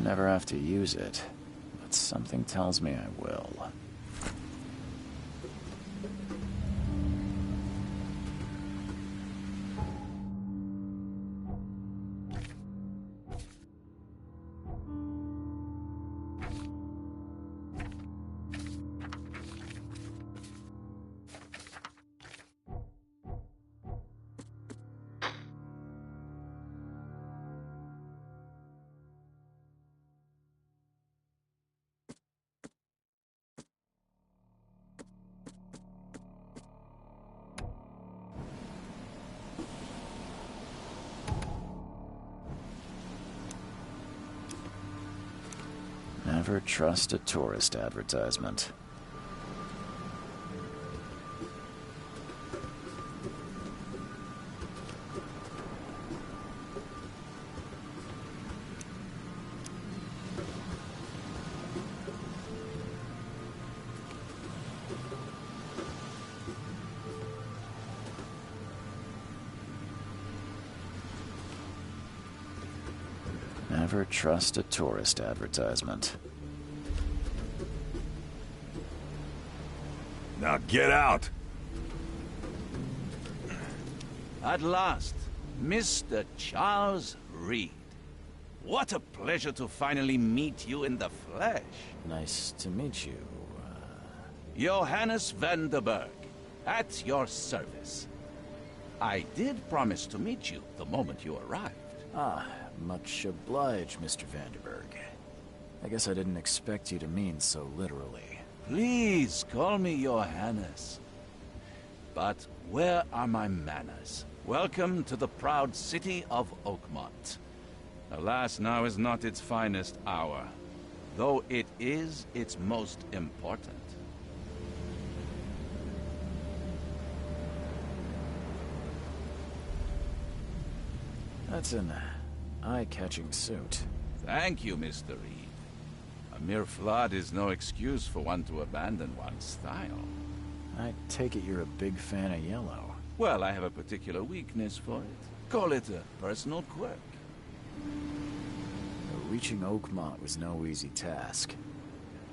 never have to use it, but something tells me I will. Never trust a tourist advertisement. Never trust a tourist advertisement. Now get out! At last, Mr. Charles Reed. What a pleasure to finally meet you in the flesh. Nice to meet you. Johannes van der Berg, at your service. I did promise to meet you the moment you arrived. Ah, much obliged, Mr. Vanderberg. I guess I didn't expect you to mean so literally. Please call me Johannes. But where are my manners? Welcome to the proud city of Oakmont. Alas, now is not its finest hour, though it is its most important. That's an eye-catching suit. Thank you, Mr. Reed. A mere flood is no excuse for one to abandon one's style. I take it you're a big fan of yellow. Well, I have a particular weakness for it. Call it a personal quirk. Reaching Oakmont was no easy task.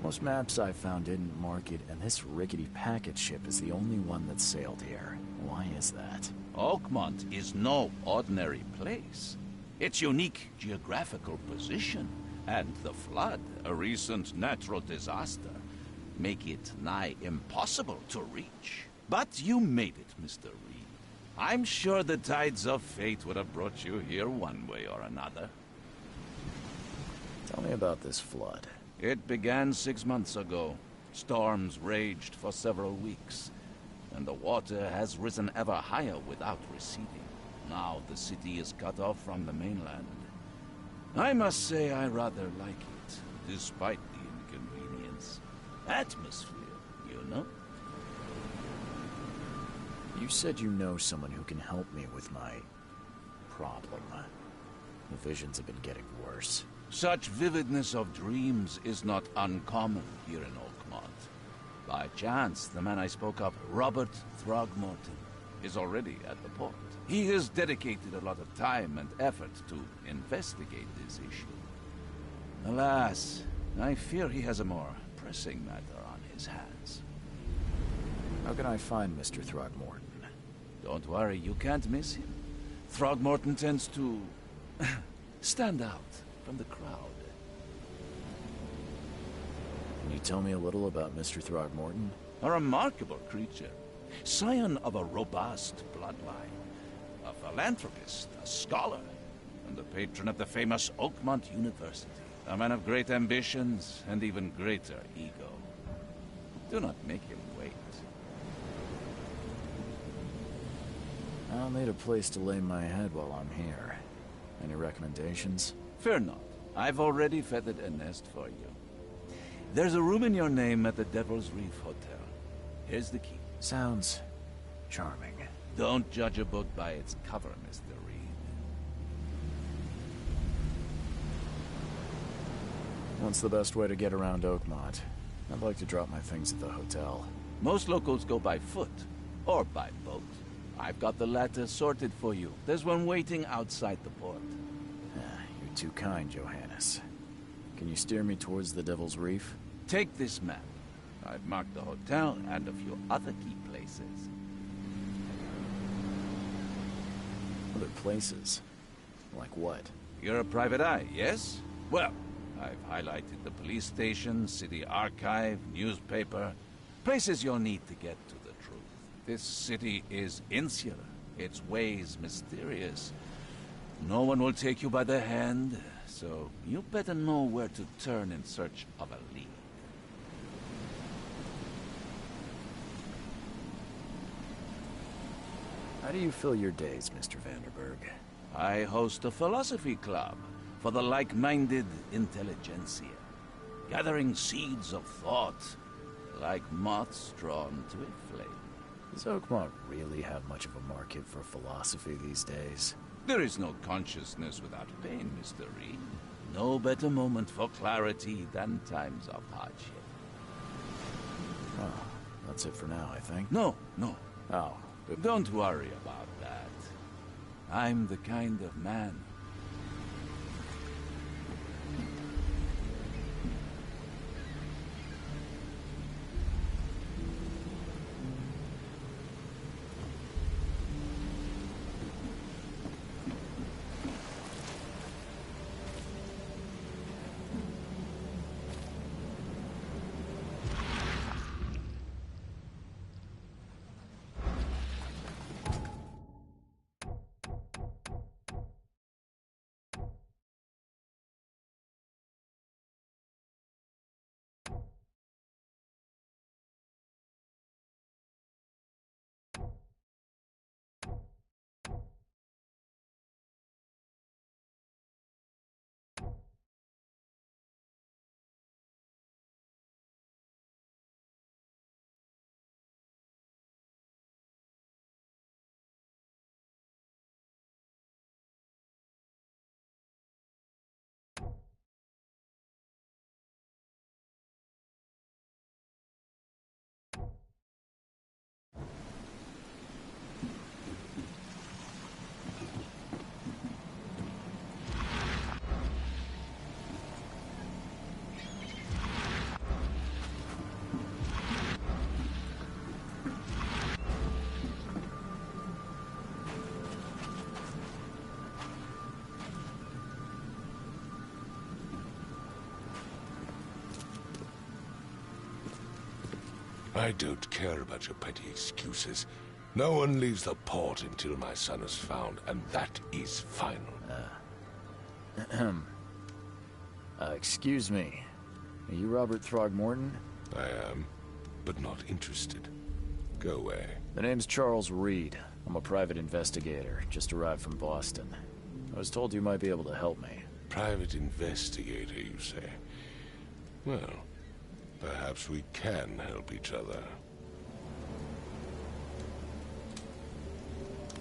Most maps I found didn't mark it, and this rickety packet ship is the only one that sailed here. Why is that? Oakmont is no ordinary place. Its unique geographical position and the flood, a recent natural disaster, make it nigh impossible to reach. But you made it, Mr. Reed. I'm sure the tides of fate would have brought you here one way or another. Tell me about this flood. It began 6 months ago. Storms raged for several weeks, and the water has risen ever higher without receding. Now the city is cut off from the mainland. I must say I rather like it, despite the inconvenience. Atmosphere, you know? You said you know someone who can help me with my problem. The visions have been getting worse. Such vividness of dreams is not uncommon here in Oakmont. By chance, the man I spoke of, Robert Throgmorton, is already at the port. He has dedicated a lot of time and effort to investigate this issue. Alas, I fear he has a more pressing matter on his hands. How can I find Mr. Throgmorton? Don't worry, you can't miss him. Throgmorton tends to stand out from the crowd. Can you tell me a little about Mr. Throgmorton? A remarkable creature. Scion of a robust bloodline. A philanthropist, a scholar, and the patron of the famous Oakmont University. A man of great ambitions and even greater ego. Do not make him wait. I'll need a place to lay my head while I'm here. Any recommendations? Fear not. I've already feathered a nest for you. There's a room in your name at the Devil's Reef Hotel. Here's the key. Sounds charming. Don't judge a book by its cover, Mr. Reed. What's the best way to get around Oakmont? I'd like to drop my things at the hotel. Most locals go by foot, or by boat. I've got the latter sorted for you. There's one waiting outside the port. You're too kind, Johannes. Can you steer me towards the Devil's Reef? Take this map. I've marked the hotel and a few other key places. Other places? Like what? You're a private eye, yes? Well, I've highlighted the police station, city archive, newspaper. Places you'll need to get to the truth. This city is insular. Its ways mysterious. No one will take you by the hand, so you better know where to turn in search of a lead. How do you fill your days, Mr. Vanderberg? I host a philosophy club for the like-minded intelligentsia, gathering seeds of thought, like moths drawn to a flame. Does Oakmont really have much of a market for philosophy these days? There is no consciousness without pain, Mr. Reed. No better moment for clarity than times of hardship. Oh, that's it for now, I think. No. Oh. Don't worry about that. I'm the kind of man. I don't care about your petty excuses. No one leaves the port until my son is found, and that is final. Excuse me. Are you Robert Throgmorton? I am, but not interested. Go away. The name's Charles Reed. I'm a private investigator, just arrived from Boston. I was told you might be able to help me. Private investigator, you say? Well, perhaps we can help each other.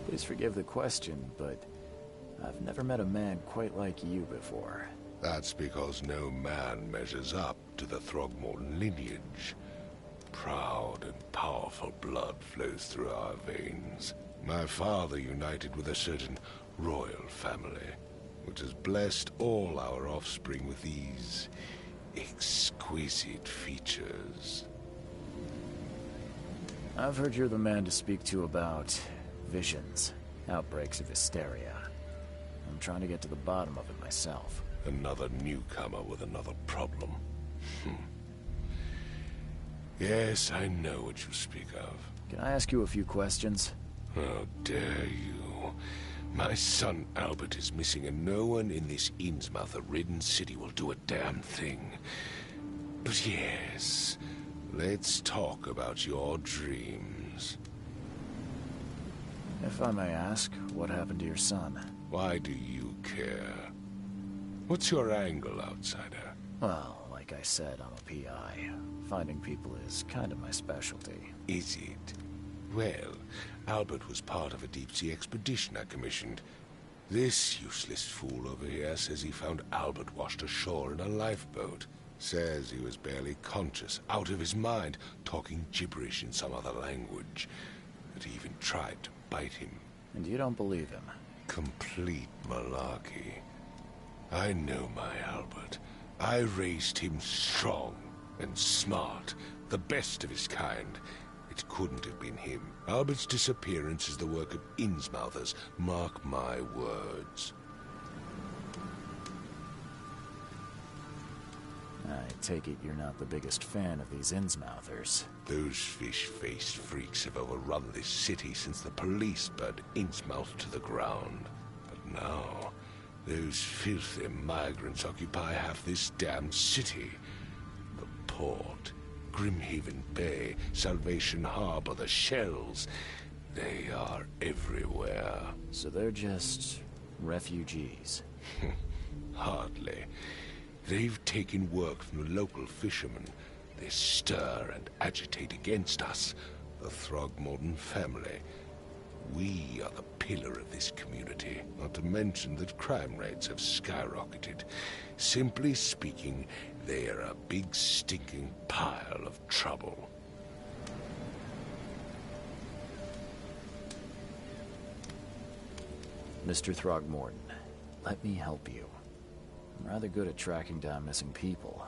Please forgive the question, but I've never met a man quite like you before. That's because no man measures up to the Throgmorton lineage. Proud and powerful blood flows through our veins. My father united with a certain royal family, which has blessed all our offspring with these exquisite features. I've heard you're the man to speak to about visions, outbreaks of hysteria. I'm trying to get to the bottom of it myself. Another newcomer with another problem. Yes, I know what you speak of. Can I ask you a few questions? How dare you? My son Albert is missing, and no one in this Innsmouth-ridden city will do a damn thing. But yes, let's talk about your dreams. If I may ask, what happened to your son? Why do you care? What's your angle, outsider? Well, like I said, I'm a PI. Finding people is kind of my specialty. Is it? Well, Albert was part of a deep-sea expedition I commissioned. This useless fool over here says he found Albert washed ashore in a lifeboat. Says he was barely conscious, out of his mind, talking gibberish in some other language. That he even tried to bite him. And you don't believe him? Complete malarkey. I know my Albert. I raised him strong and smart, the best of his kind. It couldn't have been him. Albert's disappearance is the work of Innsmouthers. Mark my words. I take it you're not the biggest fan of these Innsmouthers. Those fish-faced freaks have overrun this city since the police burned Innsmouth to the ground. But now, those filthy migrants occupy half this damned city. The port, Grimhaven Bay, Salvation Harbor, the shells. They are everywhere. So they're just refugees. Hardly. They've taken work from the local fishermen. They stir and agitate against us, the Throgmorton family. We are the pillar of this community, not to mention that crime rates have skyrocketed. Simply speaking, they are a big stinking pile of trouble. Mr. Throgmorton, let me help you. I'm rather good at tracking down missing people.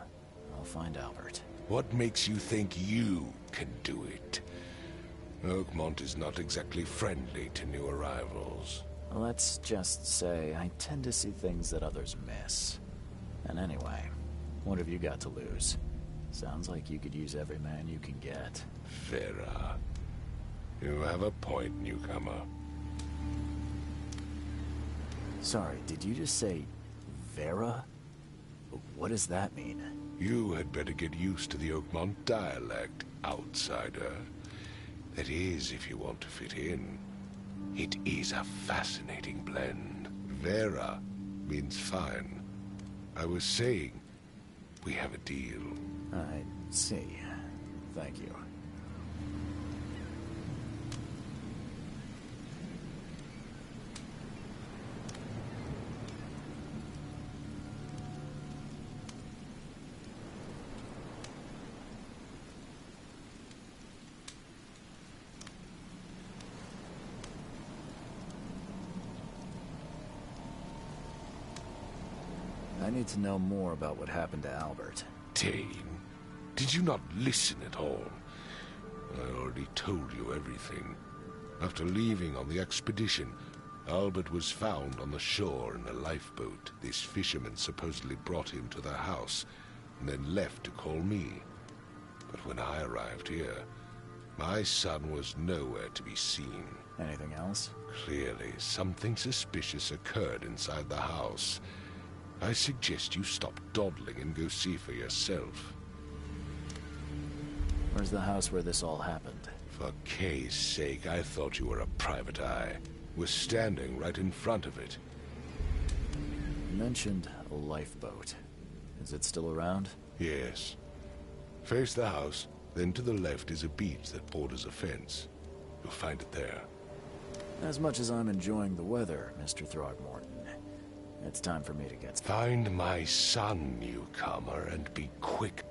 I'll find Albert. What makes you think you can do it? Oakmont is not exactly friendly to new arrivals. Let's just say I tend to see things that others miss. And anyway, what have you got to lose? Sounds like you could use every man you can get. Vera. You have a point, newcomer. Sorry, did you just say Vera? What does that mean? You had better get used to the Oakmont dialect, outsider. That is, if you want to fit in. It is a fascinating blend. Vera means fine. I was saying, we have a deal. I see. Thank you. I need to know more about what happened to Albert. Dane, did you not listen at all? I already told you everything. After leaving on the expedition, Albert was found on the shore in a lifeboat. This fisherman supposedly brought him to their house, and then left to call me. But when I arrived here, my son was nowhere to be seen. Anything else? Clearly, something suspicious occurred inside the house. I suggest you stop dawdling and go see for yourself. Where's the house where this all happened? For Kay's sake, I thought you were a private eye. We're standing right in front of it. You mentioned a lifeboat. Is it still around? Yes. Face the house, then to the left is a beach that borders a fence. You'll find it there. As much as I'm enjoying the weather, Mr. Throgmorton, it's time for me to get... Find my son, newcomer, and be quick.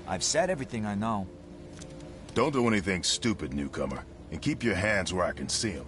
I've said everything I know. Don't do anything stupid, newcomer. And keep your hands where I can see them.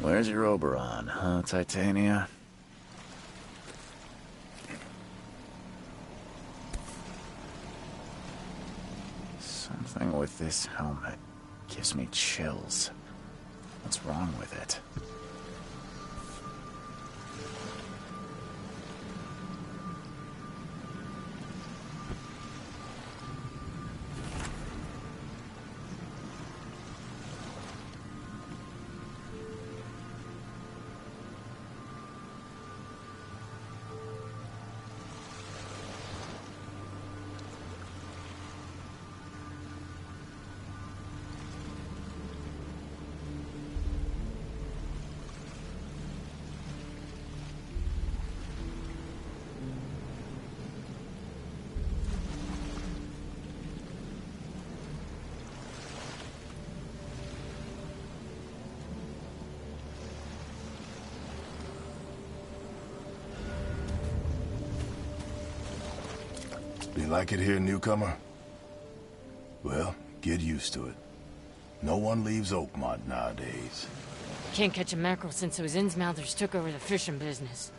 Where's your Oberon, huh, Titania? Something with this helmet gives me chills. What's wrong with it? You like it here, newcomer? Well, get used to it. No one leaves Oakmont nowadays. Can't catch a mackerel since those Innsmouthers took over the fishing business.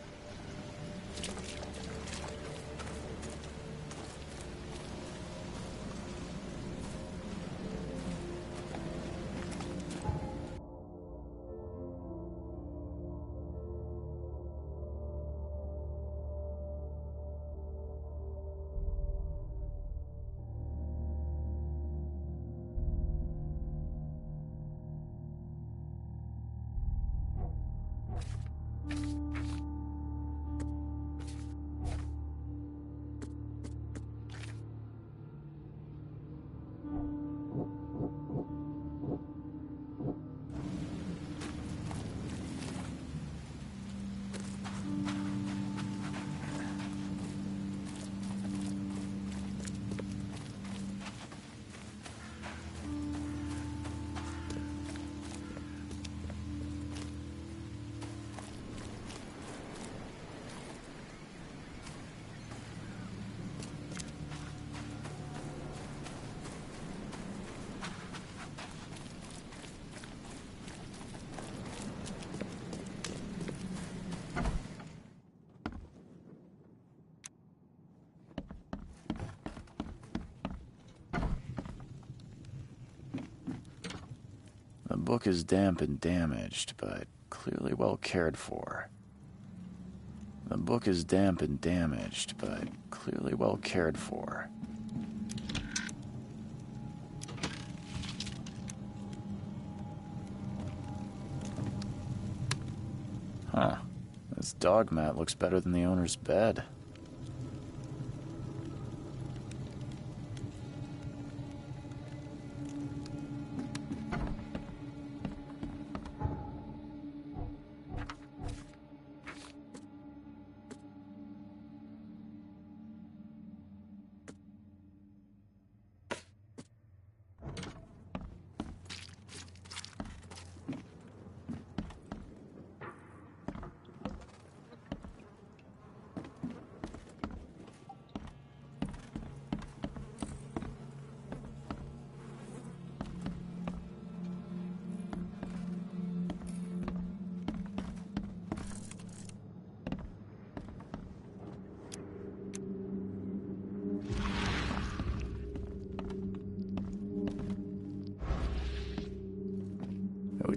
The book is damp and damaged, but clearly well cared for. The book is damp and damaged, but clearly well cared for. Huh. This dog mat looks better than the owner's bed.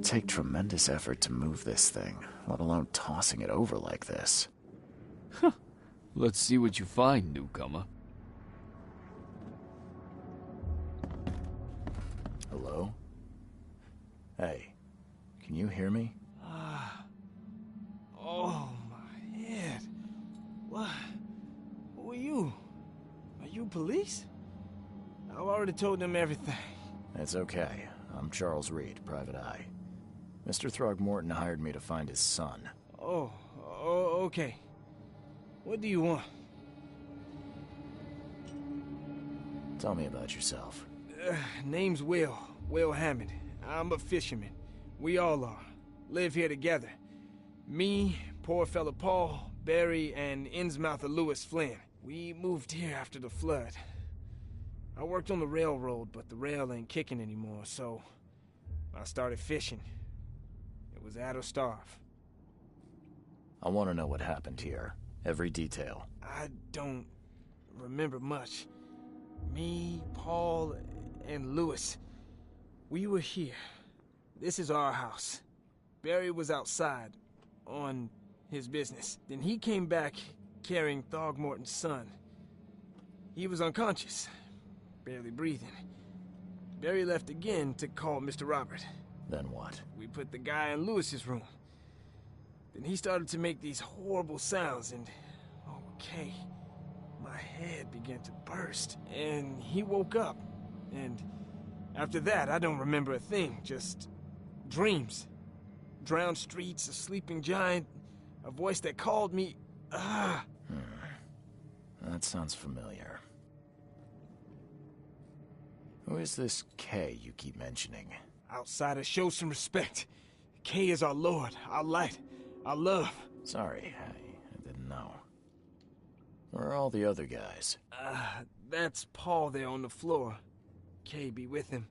would take tremendous effort to move this thing, let alone tossing it over like this. Let's see what you find, newcomer. Hello? Hey, can you hear me? Oh, my head. What? Who are you? Are you police? I've already told them everything. It's okay. I'm Charles Reed, Private Eye. Mr. Throgmorton hired me to find his son. Oh, okay. What do you want? Tell me about yourself. Name's Will Hammond. I'm a fisherman. We all are. Live here together. Me, poor fella Paul, Barry, and Innsmouther Lewis Flynn. We moved here after the flood. I worked on the railroad, but the rail ain't kicking anymore, so I started fishing. It was add or starve. I want to know what happened here. Every detail. I don't remember much. Me, Paul, and Lewis, we were here. This is our house. Barry was outside, on his business. Then he came back carrying Throgmorton's son. He was unconscious, barely breathing. Barry left again to call Mr. Robert. Then what? We put the guy in Lewis's room. Then he started to make these horrible sounds and... okay, my head began to burst. And he woke up. And after that, I don't remember a thing, just dreams. Drowned streets, a sleeping giant, a voice that called me... That sounds familiar. Who is this Kay you keep mentioning? Outsiders, show some respect. Kay is our lord, our light, our love. Sorry, I didn't know. Where are all the other guys? That's Paul there on the floor. Kay be with him.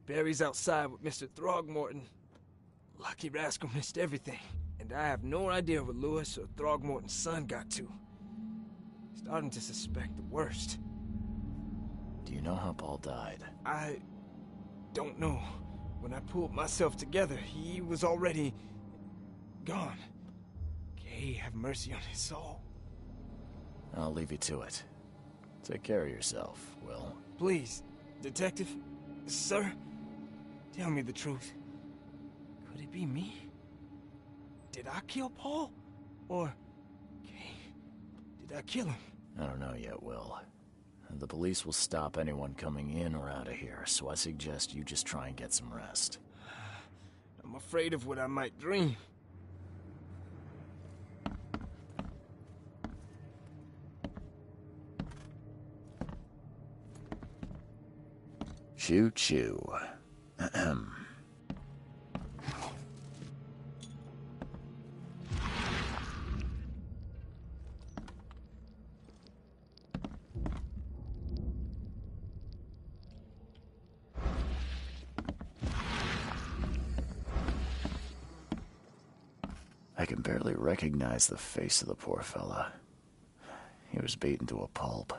Barry's outside with Mr. Throgmorton. Lucky rascal missed everything. And I have no idea what Lewis or Throgmorton's son got to. Starting to suspect the worst. Do you know how Paul died? I don't know. When I pulled myself together, he was already gone. Kay have mercy on his soul. I'll leave you to it. Take care of yourself, Will. Please, detective, sir, tell me the truth. Could it be me? Did I kill Paul? Or... Kay, did I kill him? I don't know yet, Will. The police will stop anyone coming in or out of here, so I suggest you just try and get some rest. I'm afraid of what I might dream. Choo-choo. Ahem. I can barely recognize the face of the poor fella. He was beaten to a pulp.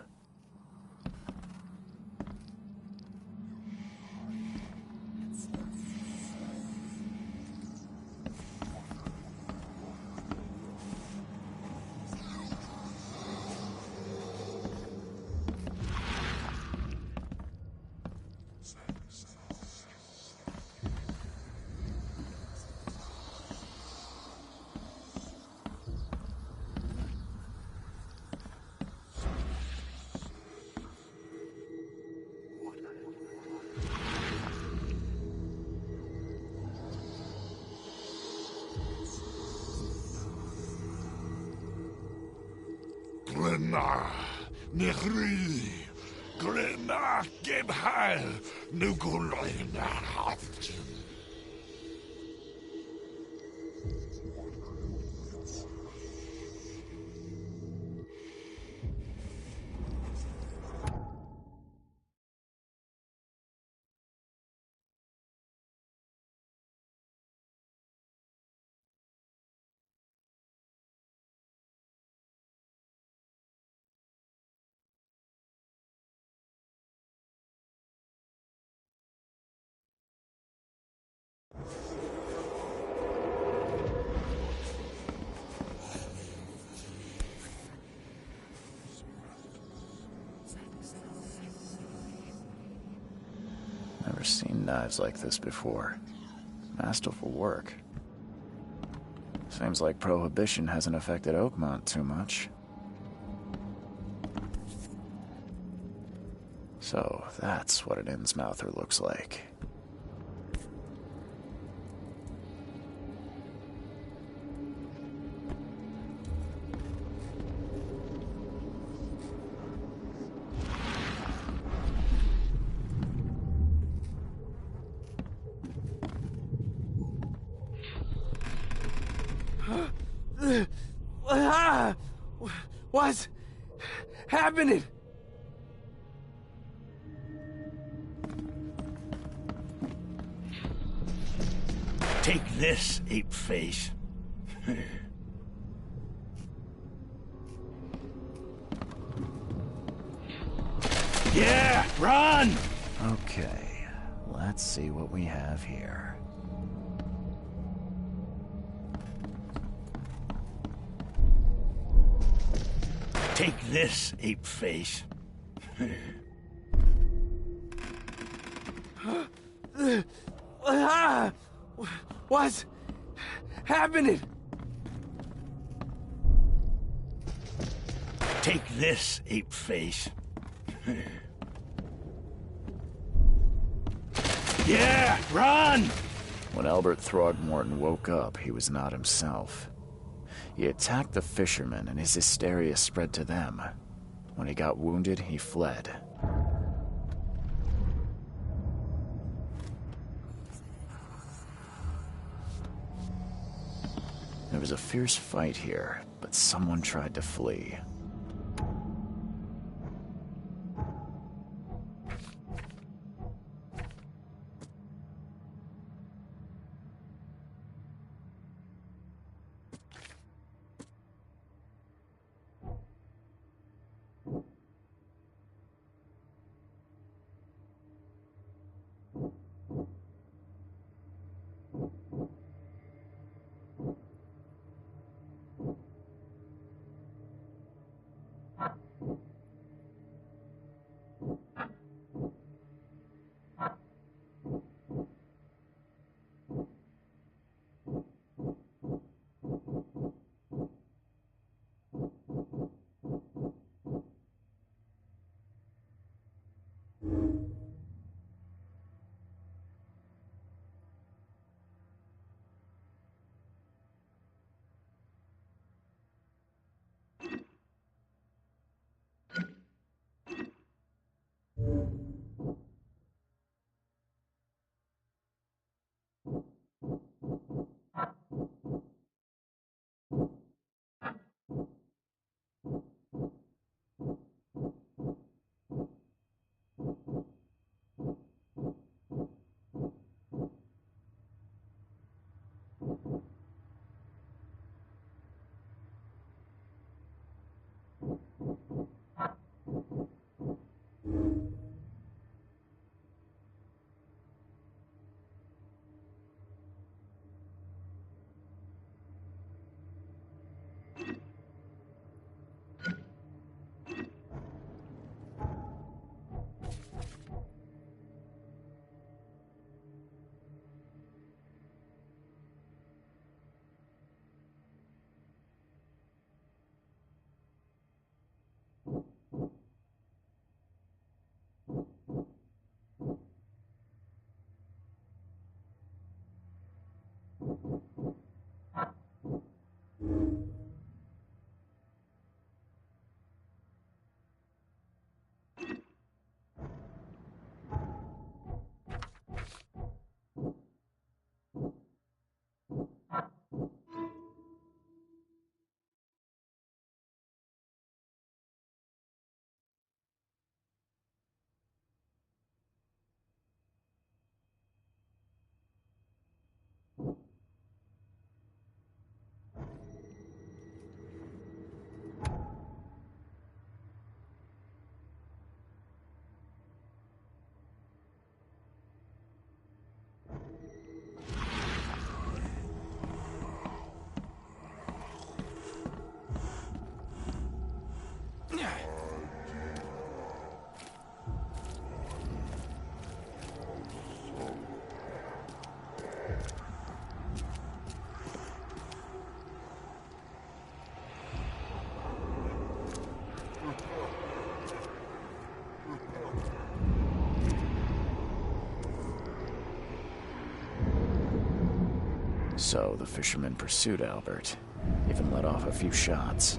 Glenna, Nechri, Glenna, Gebhal, Nugulina, knives like this before. Masterful work. Seems like Prohibition hasn't affected Oakmont too much. So that's what an Innsmouther looks like. What's happening? Take this, ape face. Yeah, run! Okay, let's see what we have here. Take this, ape face. What's happening? Take this, ape face. Yeah, run! When Albert Throgmorton woke up, he was not himself. He attacked the fishermen, and his hysteria spread to them. When he got wounded, he fled. There was a fierce fight here, but someone tried to flee. So the fisherman pursued Albert, even let off a few shots.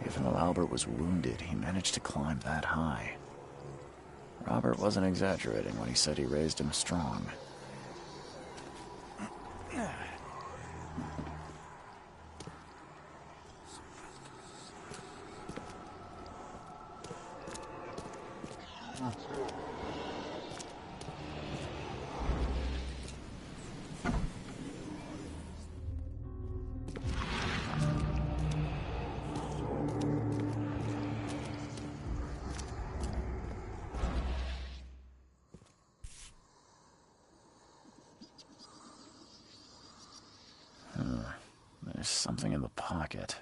Even though Albert was wounded, he managed to climb that high. Robert wasn't exaggerating when he said he raised him strong. There's something in the pocket.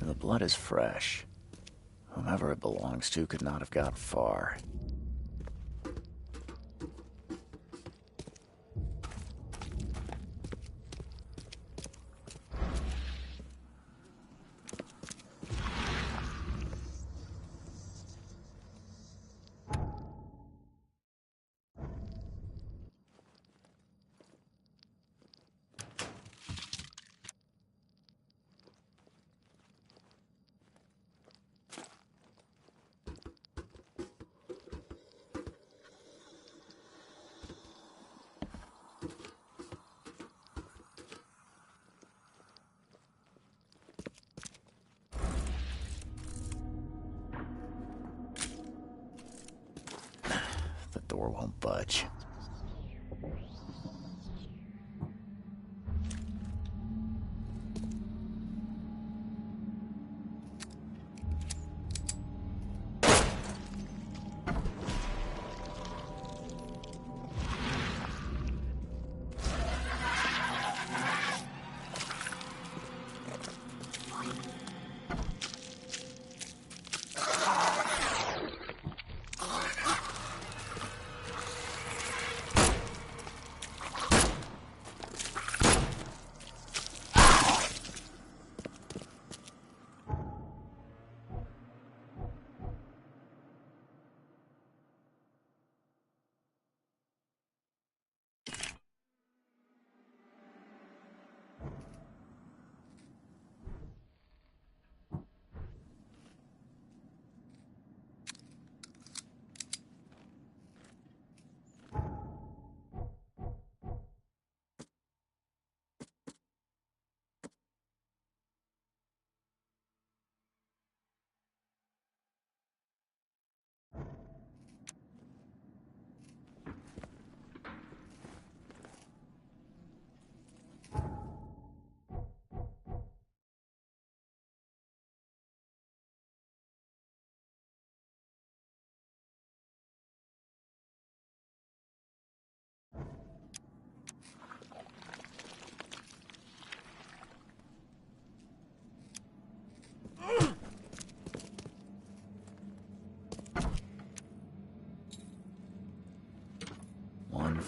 The blood is fresh. Whomever it belongs to could not have got far. The door won't budge.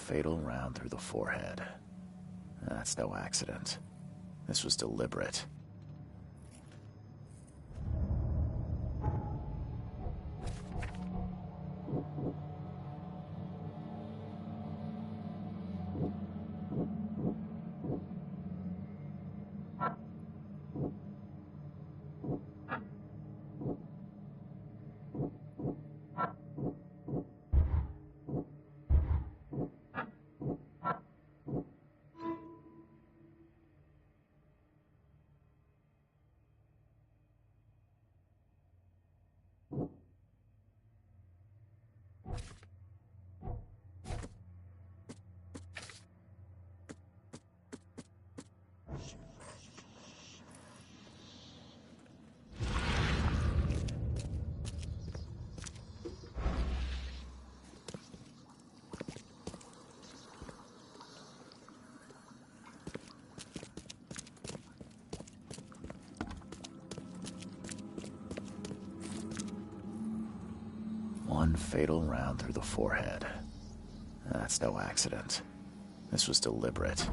fatal round through the forehead. That's no accident. This was deliberate. One fatal round through the forehead. That's no accident. This was deliberate.